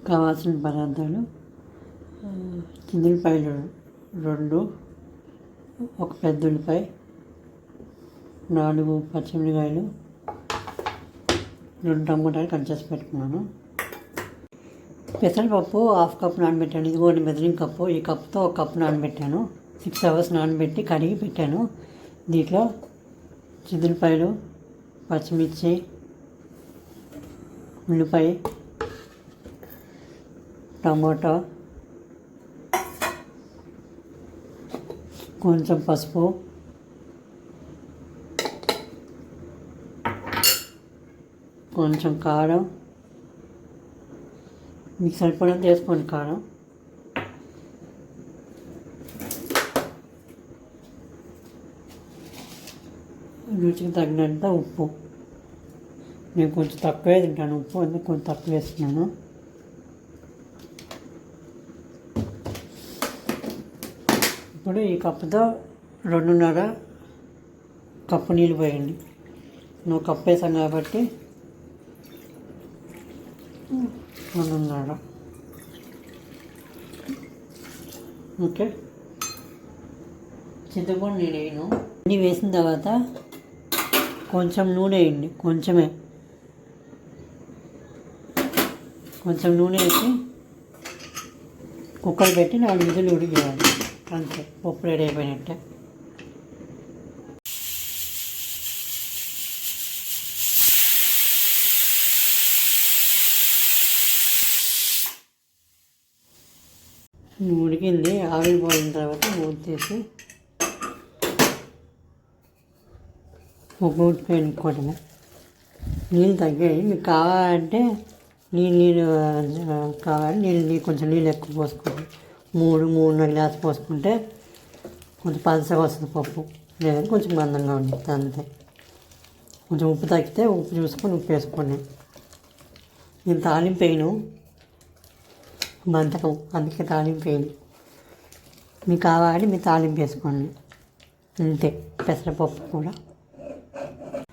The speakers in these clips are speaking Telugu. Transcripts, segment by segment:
కావాల్సిన పదార్థాలు ఉల్లిపాయలు 2, ఒక పెద్ద ఉల్లిపాయ, 4 పచ్చిమిరపకాయలు, 2 టమాటాలు కట్ చేసి పెట్టుకున్నాను. పెసరపప్పు 1/2 కప్ నానబెట్టాను. ఇదిగోండి మెజరింగ్ కప్పు. ఈ కప్తో 1 కప్ నానబెట్టాను. 6 అవర్స్ నానబెట్టి కడిగి పెట్టాను. దీంట్లో ఉల్లిపాయలు, పచ్చిమిర్చి, ఉల్లిపాయ, టమాటా, కొంచెం పసుపు, కొంచెం కారం, మీకు సరిపడంత వేసుకోండి కారం, రుచికి తగినంత ఉప్పు. నేను కొంచెం తక్కువే తింటాను ఉప్పు, అందుకే కొంచెం తక్కువ వేస్తున్నాను. ఇప్పుడు ఈ కప్పుతో 2.5 కప్పు నీళ్ళు పోయండి. నువ్వు కప్పు వేసాను కాబట్టి 2.5. ఓకే, చింతపండు నేను వేయను. అన్నీ వేసిన తర్వాత కొంచెం నూనె వేయండి. కొంచెం నూనె వేసి కుక్కర్ పెట్టి 4 విజిల్లు ఉడికియాలి. అంతే, పప్పు రెడీ అయిపోయినట్టే. ఉడికింది. ఆవిరి పోయిన తర్వాత మూత తీసి ఉప్పు పెట్టుకోవటమే. నీళ్ళు తగ్గాయి. మీకు కావాలంటే నీళ్ళు కావాలి, నీళ్ళు కొంచెం నీళ్ళు ఎక్కువ పోసుకోండి. 3.5 గ్లాసు పోసుకుంటే కొంచెం పలసగా వస్తుంది పప్పు, లేదంటే కొంచెం మందంగా ఉంటుంది. అంతే. కొంచెం ఉప్పు తగ్గితే ఉప్పు చూసుకొని ఉప్పు వేసుకోండి. నేను తాలింపు వేయను, బంతకం, అందుకే తాలింపు వేయను. మీకు కావాలి మీరు తాలింపు వేసుకోండి. అంతే. పెసరపప్పు కూడా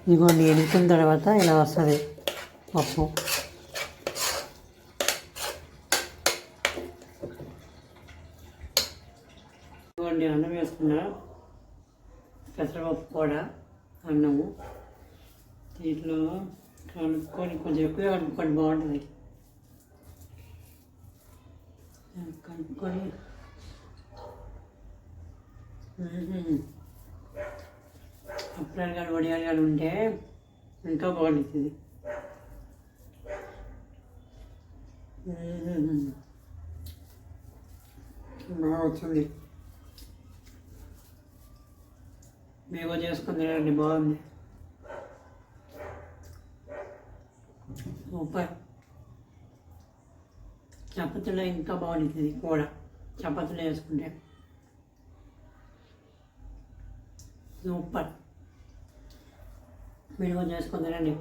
ఇదిగోండి ఎడుకున్న తర్వాత ఇలా వస్తుంది పప్పు. ఇదిగోండి అన్నం వేసుకున్నా, పెసరపప్పు కూడా అన్నము. దీంట్లో కలుపుకొని కొంచెం ఎక్కువ కలుపుకొని బాగుంటుంది. కలుపుకొని అప్పడాలు కానీ వడియాలు కానీ ఉంటే ఇంకా బాగుంటుంది. బాగా వచ్చింది. మేము చేసుకుని తినండి, బాగుంది. సూపర్. చపాతీలో ఇంకా బాగుంటుంది కూడా, చపాతీలో వేసుకుంటే సూపర్. మీరు చేసుకుని తినండి.